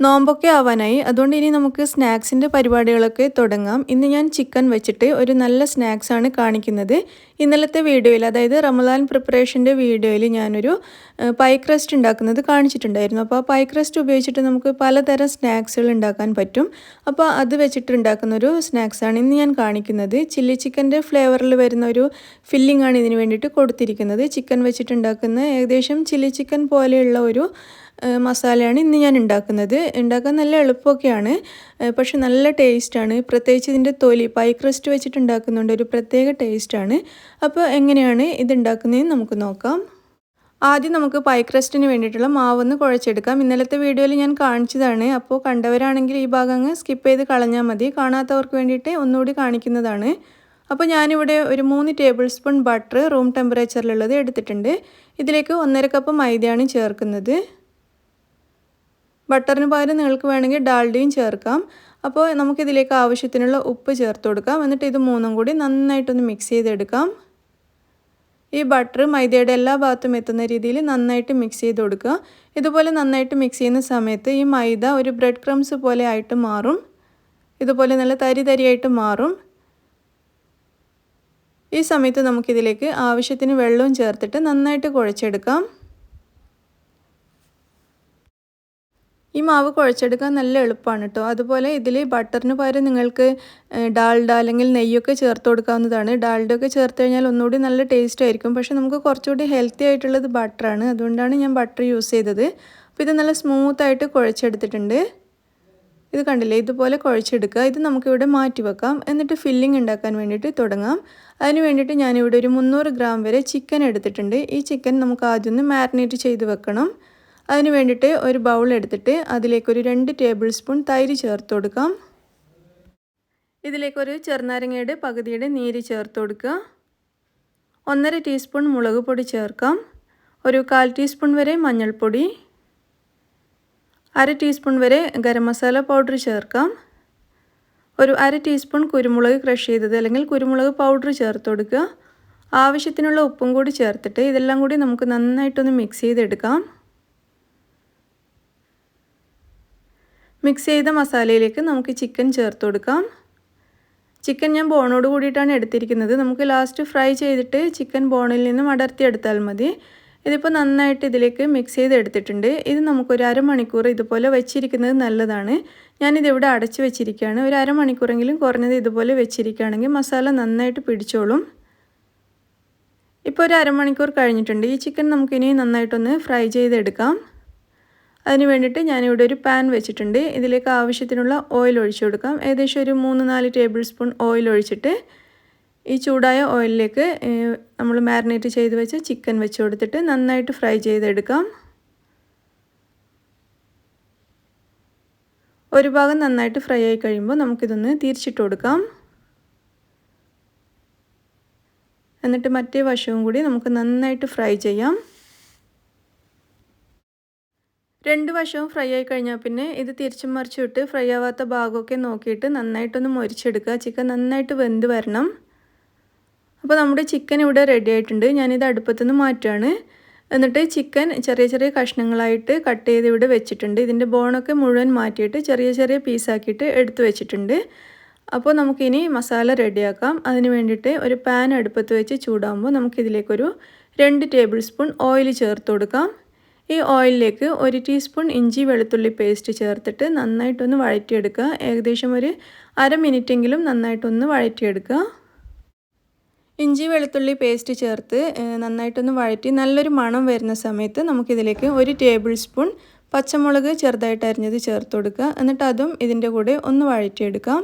നോമ്പൊക്കെ ആവാനായി. അതുകൊണ്ട് ഇനി നമുക്ക് സ്നാക്സിൻ്റെ പരിപാടികളൊക്കെ തുടങ്ങാം. ഇന്ന് ഞാൻ ചിക്കൻ വെച്ചിട്ട് ഒരു നല്ല സ്നാക്സാണ് കാണിക്കുന്നത്. ഇന്നലത്തെ വീഡിയോയിൽ, അതായത് റമദാൻ പ്രിപ്പറേഷൻ്റെ വീഡിയോയിൽ ഞാനൊരു പൈ ക്രസ്റ്റ് ഉണ്ടാക്കുന്നത് കാണിച്ചിട്ടുണ്ടായിരുന്നു. അപ്പോൾ ആ പൈ ക്രസ്റ്റ് ഉപയോഗിച്ചിട്ട് നമുക്ക് പലതരം സ്നാക്സുകൾ ഉണ്ടാക്കാൻ പറ്റും. അപ്പോൾ അത് വെച്ചിട്ട് ഉണ്ടാക്കുന്നൊരു സ്നാക്സാണ് ഇന്ന് ഞാൻ കാണിക്കുന്നത്. ചില്ലി ചിക്കൻ്റെ ഫ്ലേവറിൽ വരുന്ന ഒരു ഫില്ലിംഗ് ആണ് ഇതിന് വേണ്ടിയിട്ട് കൊടുത്തിരിക്കുന്നത്. ചിക്കൻ വെച്ചിട്ടുണ്ടാക്കുന്ന ഏകദേശം ചില്ലി ചിക്കൻ പോലെയുള്ള ഒരു മസാലയാണ് ഇന്ന് ഞാൻ ഉണ്ടാക്കുന്നത്. ഉണ്ടാക്കാൻ നല്ല എളുപ്പമൊക്കെയാണ്, പക്ഷെ നല്ല ടേസ്റ്റാണ്. പ്രത്യേകിച്ച് ഇതിൻ്റെ തൊലി പൈ ക്രസ്റ്റ് വെച്ചിട്ട് ഉണ്ടാക്കുന്നുണ്ട്, ഒരു പ്രത്യേക ടേസ്റ്റാണ്. അപ്പോൾ എങ്ങനെയാണ് ഇത് ഉണ്ടാക്കുന്നതെന്ന് നമുക്ക് നോക്കാം. ആദ്യം നമുക്ക് പൈ ക്രസ്റ്റിന് വേണ്ടിയിട്ടുള്ള മാവൊന്ന് കുഴച്ചെടുക്കാം. ഇന്നലത്തെ വീഡിയോയിൽ ഞാൻ കാണിച്ചതാണ്. അപ്പോൾ കണ്ടവരാണെങ്കിൽ ഈ ഭാഗം അങ്ങ് സ്കിപ്പ് ചെയ്ത് കളഞ്ഞാൽ മതി. കാണാത്തവർക്ക് വേണ്ടിയിട്ട് ഒന്നുകൂടി കാണിക്കുന്നതാണ്. അപ്പോൾ ഞാനിവിടെ ഒരു 3 ടേബിൾ സ്പൂൺ ബട്ടർ റൂം ടെമ്പറേച്ചറിലുള്ളത് എടുത്തിട്ടുണ്ട്. ഇതിലേക്ക് 1.5 കപ്പ് മൈദയാണ് ചേർക്കുന്നത്. ബട്ടറിന് പകരം നിങ്ങൾക്ക് വേണമെങ്കിൽ ഡാൽഡയും ചേർക്കാം. അപ്പോൾ നമുക്കിതിലേക്ക് ആവശ്യത്തിനുള്ള ഉപ്പ് ചേർത്ത് കൊടുക്കാം. എന്നിട്ട് ഇത് മൂന്നും കൂടി നന്നായിട്ടൊന്ന് മിക്സ് ചെയ്തെടുക്കാം. ഈ ബട്ടർ മൈദയുടെ എല്ലാ ഭാഗത്തും എത്തുന്ന രീതിയിൽ നന്നായിട്ട് മിക്സ് ചെയ്ത് കൊടുക്കുക. ഇതുപോലെ നന്നായിട്ട് മിക്സ് ചെയ്യുന്ന സമയത്ത് ഈ മൈദ ഒരു ബ്രെഡ് ക്രംസ് പോലെ ആയിട്ട് മാറും. ഇതുപോലെ നല്ല തരി തരിയായിട്ട് മാറും. ഈ സമയത്ത് നമുക്കിതിലേക്ക് ആവശ്യത്തിന് വെള്ളവും ചേർത്തിട്ട് നന്നായിട്ട് കുഴച്ചെടുക്കാം. ഈ മാവ് കുഴച്ചെടുക്കാൻ നല്ല എളുപ്പമാണ് കേട്ടോ. അതുപോലെ ഇതിൽ ബട്ടറിന് പകരം നിങ്ങൾക്ക് ഡാൽഡ അല്ലെങ്കിൽ നെയ്യൊക്കെ ചേർത്ത് കൊടുക്കാവുന്നതാണ്. ഡാൽഡയൊക്കെ ചേർത്ത് കഴിഞ്ഞാൽ ഒന്നുകൂടി നല്ല ടേസ്റ്റ് ആയിരിക്കും. പക്ഷേ നമുക്ക് കുറച്ചുകൂടി ഹെൽത്തി ആയിട്ടുള്ളത് ബട്ടറാണ്. അതുകൊണ്ടാണ് ഞാൻ ബട്ടർ യൂസ് ചെയ്തത്. അപ്പോൾ ഇത് നല്ല സ്മൂത്തായിട്ട് കുഴച്ചെടുത്തിട്ടുണ്ട്. ഇത് കണ്ടില്ലേ, ഇതുപോലെ കുഴച്ചെടുക്കുക. ഇത് നമുക്കിവിടെ മാറ്റി വെക്കാം. എന്നിട്ട് ഫില്ലിംഗ് ഉണ്ടാക്കാൻ വേണ്ടിയിട്ട് തുടങ്ങാം. അതിന് വേണ്ടിയിട്ട് ഞാനിവിടെ ഒരു 300 ഗ്രാം വരെ ചിക്കൻ എടുത്തിട്ടുണ്ട്. ഈ ചിക്കൻ നമുക്ക് ആദ്യം ഒന്ന് മാരിനേറ്റ് ചെയ്ത് വെക്കണം. അതിന് വേണ്ടിയിട്ട് ഒരു ബൗൾ എടുത്തിട്ട് അതിലേക്കൊരു 2 ടേബിൾ സ്പൂൺ തൈര് ചേർത്ത് കൊടുക്കാം. ഇതിലേക്കൊരു ചെറുനാരങ്ങയുടെ പകുതിയുടെ നീര് ചേർത്ത് കൊടുക്കുക. 1.5 ടീസ്പൂൺ മുളക് പൊടി ചേർക്കാം. ഒരു 1/4 ടീസ്പൂൺ വരെ മഞ്ഞൾപ്പൊടി, 1/2 ടീസ്പൂൺ വരെ ഗരം മസാല പൗഡർ ചേർക്കാം. ഒരു 1/2 ടീസ്പൂൺ കുരുമുളക് ക്രഷ് ചെയ്തത് അല്ലെങ്കിൽ കുരുമുളക് പൗഡർ ചേർത്ത് കൊടുക്കുക. ആവശ്യത്തിനുള്ള ഉപ്പും കൂടി ചേർത്തിട്ട് ഇതെല്ലാം കൂടി നമുക്ക് നന്നായിട്ടൊന്ന് മിക്സ് ചെയ്തെടുക്കാം. മിക്സ് ചെയ്ത മസാലയിലേക്ക് നമുക്ക് ചിക്കൻ ചേർത്ത് കൊടുക്കാം. ചിക്കൻ ഞാൻ ബോണോട് കൂടിയിട്ടാണ് എടുത്തിരിക്കുന്നത്. നമുക്ക് ലാസ്റ്റ് ഫ്രൈ ചെയ്തിട്ട് ചിക്കൻ ബോണിൽ നിന്നും അടർത്തിയെടുത്താൽ മതി. ഇതിപ്പോൾ നന്നായിട്ട് ഇതിലേക്ക് മിക്സ് ചെയ്തെടുത്തിട്ടുണ്ട്. ഇത് നമുക്കൊരു അരമണിക്കൂർ ഇതുപോലെ വെച്ചിരിക്കുന്നത് നല്ലതാണ്. ഞാനിതിവിടെ അടച്ച് വെച്ചിരിക്കുകയാണ്. ഒരു അരമണിക്കൂറെങ്കിലും കുറഞ്ഞത് ഇതുപോലെ വെച്ചിരിക്കുകയാണെങ്കിൽ മസാല നന്നായിട്ട് പിടിച്ചോളും. ഇപ്പോൾ ഒരു അരമണിക്കൂർ കഴിഞ്ഞിട്ടുണ്ട്. ഈ ചിക്കൻ നമുക്കിനി നന്നായിട്ടൊന്ന് ഫ്രൈ ചെയ്തെടുക്കാം. അതിന് വേണ്ടിയിട്ട് ഞാനിവിടെ ഒരു പാൻ വെച്ചിട്ടുണ്ട്. ഇതിലേക്ക് ആവശ്യത്തിനുള്ള ഓയിൽ ഒഴിച്ചു കൊടുക്കാം. ഏകദേശം ഒരു 3-4 ടേബിൾ സ്പൂൺ ഓയിൽ ഒഴിച്ചിട്ട് ഈ ചൂടായ ഓയിലിലേക്ക് നമ്മൾ മാരിനേറ്റ് ചെയ്ത് വെച്ച ചിക്കൻ വെച്ച് കൊടുത്തിട്ട് നന്നായിട്ട് ഫ്രൈ ചെയ്തെടുക്കാം. ഒരു ഭാഗം നന്നായിട്ട് ഫ്രൈ ആയി കഴിയുമ്പോൾ നമുക്കിതൊന്ന് തിരിച്ചിട്ട് കൊടുക്കാം. എന്നിട്ട് മറ്റേ വശവും കൂടി നമുക്ക് നന്നായിട്ട് ഫ്രൈ ചെയ്യാം. 2 വശവും ഫ്രൈ ആയി കഴിഞ്ഞാൽ പിന്നെ ഇത് തിരിച്ചും മറിച്ചും ഇട്ട് ഫ്രൈ ആവാത്ത ഭാഗമൊക്കെ നോക്കിയിട്ട് നന്നായിട്ടൊന്ന് മൊരിച്ചെടുക്കുക. ചിക്കൻ നന്നായിട്ട് വെന്ത് വരണം. അപ്പോൾ നമ്മുടെ ചിക്കൻ ഇവിടെ റെഡി ആയിട്ടുണ്ട്. ഞാനിത് അടുപ്പത്തുനിന്ന് മാറ്റുകയാണ്. എന്നിട്ട് ചിക്കൻ ചെറിയ ചെറിയ കഷ്ണങ്ങളായിട്ട് കട്ട് ചെയ്ത് ഇവിടെ വെച്ചിട്ടുണ്ട്. ഇതിൻ്റെ ബോണൊക്കെ മുഴുവൻ മാറ്റിയിട്ട് ചെറിയ ചെറിയ പീസാക്കിയിട്ട് എടുത്ത് വെച്ചിട്ടുണ്ട്. അപ്പോൾ നമുക്കിനി മസാല റെഡിയാക്കാം. അതിന് വേണ്ടിയിട്ട് ഒരു പാൻ അടുപ്പത്ത് വെച്ച് ചൂടാകുമ്പോൾ നമുക്കിതിലേക്കൊരു 2 ടേബിൾ സ്പൂൺ ഓയിൽ ചേർത്ത് കൊടുക്കാം. ഈ ഓയിലിലേക്ക് 1 ടീസ്പൂൺ ഇഞ്ചി വെളുത്തുള്ളി പേസ്റ്റ് ചേർത്തിട്ട് നന്നായിട്ടൊന്ന് വഴറ്റിയെടുക്കുക. ഏകദേശം ഒരു അര മിനിറ്റെങ്കിലും നന്നായിട്ടൊന്ന് വഴറ്റിയെടുക്കുക. ഇഞ്ചി വെളുത്തുള്ളി പേസ്റ്റ് ചേർത്ത് നന്നായിട്ടൊന്ന് വഴറ്റി നല്ലൊരു മണം വരുന്ന സമയത്ത് നമുക്കിതിലേക്ക് 1 ടേബിൾ സ്പൂൺ പച്ചമുളക് ചെറുതായിട്ട് അരിഞ്ഞത് ചേർത്ത് കൊടുക്കുക. എന്നിട്ട് അതും ഇതിൻ്റെ കൂടെ ഒന്ന് വഴറ്റിയെടുക്കാം.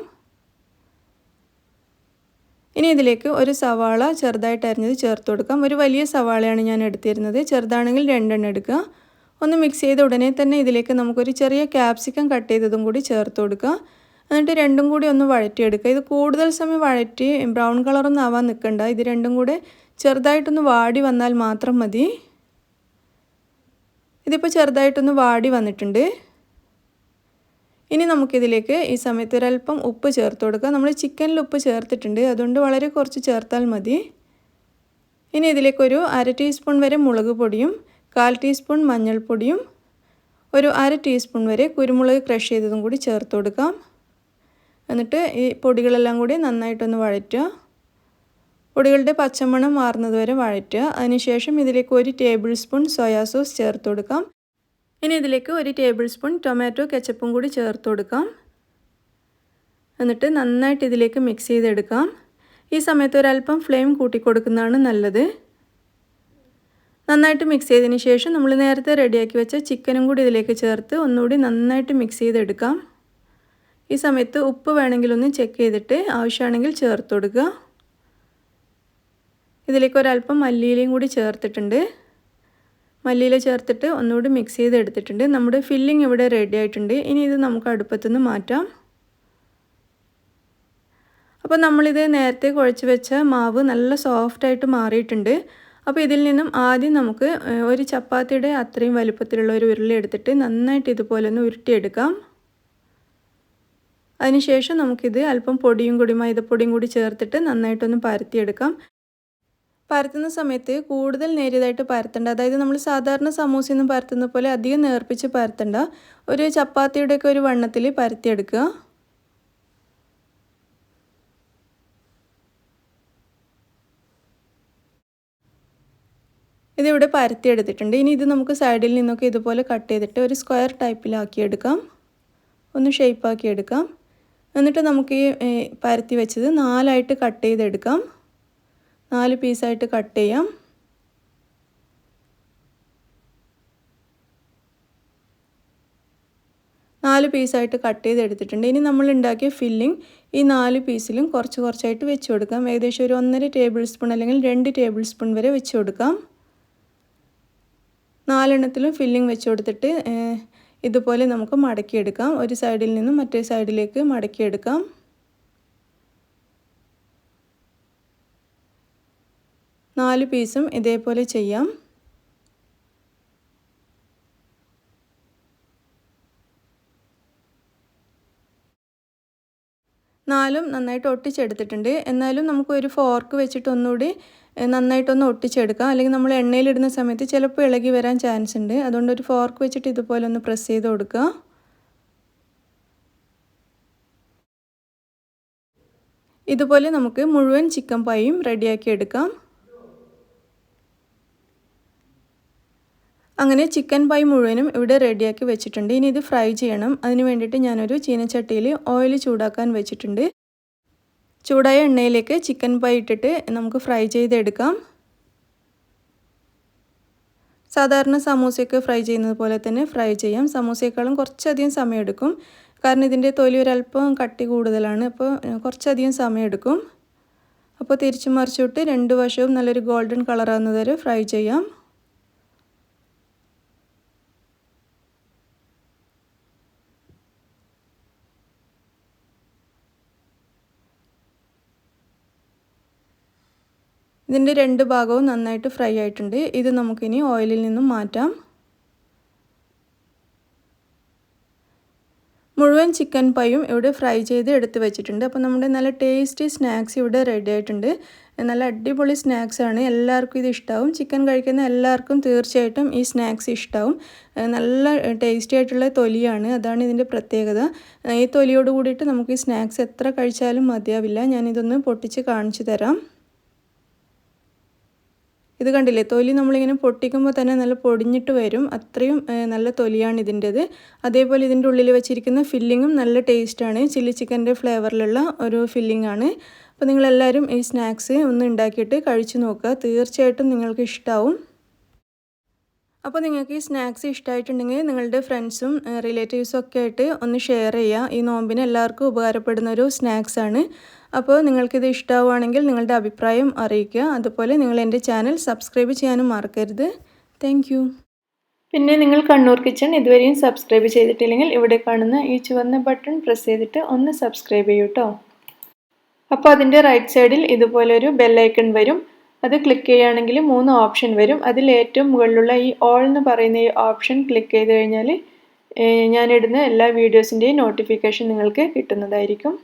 ഇനി ഇതിലേക്ക് ഒരു സവാള ചെറുതായിട്ട് അരിഞ്ഞത് ചേർത്ത് കൊടുക്കാം. ഒരു വലിയ സവാളയാണ് ഞാൻ എടുത്തിരുന്നത്. ചെറുതാണെങ്കിൽ 2 എണ്ണം എടുക്കുക. ഒന്ന് മിക്സ് ചെയ്ത ഉടനെ തന്നെ ഇതിലേക്ക് നമുക്കൊരു ചെറിയ ക്യാപ്സിക്കം കട്ട് ചെയ്തതും കൂടി ചേർത്ത് കൊടുക്കുക. എന്നിട്ട് രണ്ടും കൂടി ഒന്ന് വഴറ്റിയെടുക്കുക. ഇത് കൂടുതൽ സമയം വഴറ്റി ബ്രൗൺ കളറൊന്നും ആവാൻ നിൽക്കണ്ട. ഇത് രണ്ടും കൂടെ ചെറുതായിട്ടൊന്ന് വാടി വന്നാൽ മാത്രം മതി. ഇതിപ്പോൾ ചെറുതായിട്ടൊന്ന് വാടി വന്നിട്ടുണ്ട്. ഇനി നമുക്കിതിലേക്ക് ഈ സമയത്ത് ഒരല്പം ഉപ്പ് ചേർത്ത് കൊടുക്കുക. നമ്മൾ ചിക്കനിൽ ഉപ്പ് ചേർത്തിട്ടുണ്ട്, അതുകൊണ്ട് വളരെ കുറച്ച് ചേർത്താൽ മതി. ഇനി ഇതിലേക്കൊരു 1/2 ടീസ്പൂൺ വരെ മുളക് പൊടിയും 1/4 ടീസ്പൂൺ മഞ്ഞൾപ്പൊടിയും ഒരു 1/2 ടീസ്പൂൺ വരെ കുരുമുളക് ക്രഷ് ചെയ്തതും കൂടി ചേർത്ത് കൊടുക്കാം. എന്നിട്ട് ഈ പൊടികളെല്ലാം കൂടി നന്നായിട്ടൊന്ന് വഴറ്റുക. പൊടികളുടെ പച്ചമണം മാറുന്നത് വരെ വഴറ്റുക. അതിനുശേഷം ഇതിലേക്ക് 1 ടേബിൾ സ്പൂൺ സോയാ സോസ് ചേർത്ത് കൊടുക്കാം. ഇനി ഇതിലേക്ക് 1 ടേബിൾ സ്പൂൺ ടൊമാറ്റോ കെച്ചപ്പും കൂടി ചേർത്ത് കൊടുക്കാം. എന്നിട്ട് നന്നായിട്ട് ഇതിലേക്ക് മിക്സ് ചെയ്തെടുക്കാം. ഈ സമയത്ത് ഒരല്പം ഫ്ലെയിം കൂട്ടി കൊടുക്കുന്നതാണ് നല്ലത്. നന്നായിട്ട് മിക്സ് ചെയ്തതിന് ശേഷം നമ്മൾ നേരത്തെ റെഡിയാക്കി വെച്ച ചിക്കനും കൂടി ഇതിലേക്ക് ചേർത്ത് ഒന്നുകൂടി നന്നായിട്ട് മിക്സ് ചെയ്തെടുക്കാം. ഈ സമയത്ത് ഉപ്പ് വേണമെങ്കിൽ ഒന്ന് ചെക്ക് ചെയ്തിട്ട് ആവശ്യമാണെങ്കിൽ ചേർത്ത് കൊടുക്കുക. ഇതിലേക്ക് ഒരല്പം മല്ലിയിലയും കൂടി ചേർത്തിട്ടുണ്ട്. മല്ലിയില ചേർത്തിട്ട് ഒന്നുകൂടി മിക്സ് ചെയ്തെടുത്തിട്ടുണ്ട്. നമ്മുടെ ഫില്ലിംഗ് ഇവിടെ റെഡി ആയിട്ടുണ്ട്. ഇനി ഇത് നമുക്ക് അടുപ്പത്തുനിന്ന് മാറ്റാം. അപ്പോൾ നമ്മളിത് നേരത്തെ കുഴച്ച് വെച്ച മാവ് നല്ല സോഫ്റ്റായിട്ട് മാറിയിട്ടുണ്ട്. അപ്പോൾ ഇതിൽ നിന്നും ആദ്യം നമുക്ക് ഒരു ചപ്പാത്തിയുടെ അത്രയും വലുപ്പത്തിലുള്ള ഒരു ഉരുളി എടുത്തിട്ട് നന്നായിട്ട് ഇതുപോലെ ഒന്ന് ഉരുട്ടിയെടുക്കാം. അതിനുശേഷം നമുക്കിത് അല്പം പൊടിയും കൂടി മൈദപ്പൊടിയും കൂടി ചേർത്തിട്ട് നന്നായിട്ടൊന്ന് പരത്തിയെടുക്കാം. പരത്തുന്ന സമയത്ത് കൂടുതൽ നേരിയതായിട്ട് പരത്തണ്ട. അതായത് നമ്മൾ സാധാരണ സമൂസയൊന്നും പരത്തുന്ന പോലെ അധികം നേർപ്പിച്ച് പരത്തണ്ട. ഒരു ചപ്പാത്തിയുടെയൊക്കെ ഒരു വണ്ണത്തിൽ പരത്തിയെടുക്കുക. ഇതിവിടെ പരത്തിയെടുത്തിട്ടുണ്ട്. ഇനി ഇത് നമുക്ക് സൈഡിൽ നിന്നൊക്കെ ഇതുപോലെ കട്ട് ചെയ്തിട്ട് ഒരു സ്ക്വയർ ടൈപ്പിലാക്കിയെടുക്കാം. ഒന്ന് ഷേപ്പാക്കിയെടുക്കാം. എന്നിട്ട് നമുക്ക് ഈ പരത്തി വെച്ചത് 4ആയിട്ട് കട്ട് ചെയ്തെടുക്കാം. 4 പീസായിട്ട് കട്ട് ചെയ്യാം. നാല് പീസായിട്ട് കട്ട് ചെയ്തെടുത്തിട്ടുണ്ട്. ഇനി നമ്മൾ ഉണ്ടാക്കിയ ഫില്ലിംഗ് ഈ 4 പീസിലും കുറച്ച് കുറച്ചായിട്ട് വെച്ച് കൊടുക്കാം. ഏകദേശം ഒരു 1.5 ടേബിൾ സ്പൂൺ അല്ലെങ്കിൽ 2 ടേബിൾ സ്പൂൺ വരെ വെച്ച് കൊടുക്കാം. 4 എണ്ണത്തിലും ഫില്ലിംഗ് വെച്ച് കൊടുത്തിട്ട് ഇതുപോലെ നമുക്ക് മടക്കിയെടുക്കാം. ഒരു സൈഡിൽ നിന്നും മറ്റേ സൈഡിലേക്ക് മടക്കിയെടുക്കാം. നാല് പീസും ഇതേപോലെ ചെയ്യാം. നാലും നന്നായിട്ട് ഒട്ടിച്ചെടുത്തിട്ടുണ്ട്. എന്നാലും നമുക്ക് ഒരു ഫോർക്ക് വെച്ചിട്ട് ഒന്നുകൂടി നന്നായിട്ടൊന്ന് ഒട്ടിച്ചെടുക്കാം. അല്ലെങ്കിൽ നമ്മൾ എണ്ണയിലിടുന്ന സമയത്ത് ചിലപ്പോൾ ഇളകി വരാൻ ചാൻസ് ഉണ്ട്. അതുകൊണ്ട് ഒരു ഫോർക്ക് വെച്ചിട്ട് ഇതുപോലെ ഒന്ന് പ്രസ് ചെയ്ത് കൊടുക്കുക. ഇതുപോലെ നമുക്ക് മുഴുവൻ ചിക്കൻ പായും റെഡിയാക്കി എടുക്കാം. അങ്ങനെ ചിക്കൻ പൈ മുഴുവനും ഇവിടെ റെഡിയാക്കി വെച്ചിട്ടുണ്ട്. ഇനി ഇത് ഫ്രൈ ചെയ്യണം. അതിന് വേണ്ടിയിട്ട് ഞാനൊരു ചീനച്ചട്ടിയിൽ ഓയിൽ ചൂടാക്കാൻ വെച്ചിട്ടുണ്ട്. ചൂടായ എണ്ണയിലേക്ക് ചിക്കൻ പൈ ഇട്ടിട്ട് നമുക്ക് ഫ്രൈ ചെയ്തെടുക്കാം. സാധാരണ സമൂസയൊക്കെ ഫ്രൈ ചെയ്യുന്നത് പോലെ തന്നെ ഫ്രൈ ചെയ്യാം. സമൂസയേക്കാളും കുറച്ചധികം സമയമെടുക്കും. കാരണം ഇതിൻ്റെ തൊലി ഒരല്പം കട്ടി കൂടുതലാണ്. അപ്പോൾ കുറച്ചധികം സമയമെടുക്കും. അപ്പോൾ തിരിച്ചു മറിച്ചിട്ട് 2 വശവും നല്ലൊരു ഗോൾഡൻ കളറാകുന്നത് വരെ ഫ്രൈ ചെയ്യാം. ഇതിൻ്റെ 2 ഭാഗവും നന്നായിട്ട് ഫ്രൈ ആയിട്ടുണ്ട്. ഇത് നമുക്കിനി ഓയിലിൽ നിന്നും മാറ്റാം. മുഴുവൻ ചിക്കൻ പൈയും ഇവിടെ ഫ്രൈ ചെയ്ത് എടുത്ത് വെച്ചിട്ടുണ്ട്. അപ്പോൾ നമ്മുടെ നല്ല ടേസ്റ്റി സ്നാക്സ് ഇവിടെ റെഡി ആയിട്ടുണ്ട്. നല്ല അടിപൊളി സ്നാക്സാണ്. എല്ലാവർക്കും ഇത് ഇഷ്ടമാവും. ചിക്കൻ കഴിക്കുന്ന എല്ലാവർക്കും തീർച്ചയായിട്ടും ഈ സ്നാക്സ് ഇഷ്ടമാവും. നല്ല ടേസ്റ്റി ആയിട്ടുള്ള തൊലിയാണ്. അതാണ് ഇതിൻ്റെ പ്രത്യേകത. ഈ തൊലിയോട് കൂടിയിട്ട് നമുക്ക് ഈ സ്നാക്സ് എത്ര കഴിച്ചാലും മതിയാവില്ല. ഞാനിതൊന്ന് പൊട്ടിച്ച് കാണിച്ചു തരാം. ഇത് കണ്ടില്ലേ, തൊലി നമ്മളിങ്ങനെ പൊട്ടിക്കുമ്പോൾ തന്നെ നല്ല പൊടിഞ്ഞിട്ട് വരും. അത്രയും നല്ല തൊലിയാണ് ഇതിൻ്റെത്. അതേപോലെ ഇതിൻ്റെ ഉള്ളിൽ വെച്ചിരിക്കുന്ന ഫില്ലിങ്ങും നല്ല ടേസ്റ്റാണ്. ചില്ലി ചിക്കൻ്റെ ഫ്ലേവറിലുള്ള ഒരു ഫില്ലിംഗ് ആണ്. അപ്പോൾ നിങ്ങളെല്ലാവരും ഈ സ്നാക്സ് ഒന്ന് ഉണ്ടാക്കിയിട്ട് കഴിച്ചു നോക്കുക. തീർച്ചയായിട്ടും നിങ്ങൾക്ക് ഇഷ്ടമാവും. അപ്പോൾ നിങ്ങൾക്ക് ഈ സ്നാക്സ് ഇഷ്ടമായിട്ടുണ്ടെങ്കിൽ നിങ്ങളുടെ ഫ്രണ്ട്സും റിലേറ്റീവ്സും ഒക്കെ ആയിട്ട് ഒന്ന് ഷെയർ ചെയ്യുക. ഈ നോമ്പിന് എല്ലാവർക്കും ഉപകാരപ്പെടുന്ന ഒരു സ്നാക്സാണ്. അപ്പോൾ നിങ്ങൾക്കിത് ഇഷ്ടമാവുകയാണെങ്കിൽ നിങ്ങളുടെ അഭിപ്രായം അറിയിക്കുക. അതുപോലെ നിങ്ങൾ എൻ്റെ ചാനൽ സബ്സ്ക്രൈബ് ചെയ്യാനും മറക്കരുത്. Thank you. പിന്നെ നിങ്ങൾ കണ്ണൂർ കിച്ചൺ ഇതുവരെയും സബ്സ്ക്രൈബ് ചെയ്തിട്ടില്ലെങ്കിൽ ഇവിടെ കാണുന്ന ഈ ചുവന്ന ബട്ടൺ പ്രസ് ചെയ്തിട്ട് ഒന്ന് സബ്സ്ക്രൈബ് ചെയ്യൂ കേട്ടോ. അപ്പോൾ അതിൻ്റെ റൈറ്റ് സൈഡിൽ ഇതുപോലെ ഒരു ബെല്ലൈക്കൺ വരും. അത് ക്ലിക്ക് ചെയ്യുകയാണെങ്കിൽ 3 ഓപ്ഷൻ വരും. അതിൽ ഏറ്റവും മുകളിലുള്ള ഈ ഓൾ എന്ന് പറയുന്ന ഈ ഓപ്ഷൻ ക്ലിക്ക് ചെയ്ത് കഴിഞ്ഞാൽ ഞാനിടുന്ന എല്ലാ വീഡിയോസിൻ്റെയും നോട്ടിഫിക്കേഷൻ നിങ്ങൾക്ക് കിട്ടുന്നതായിരിക്കും.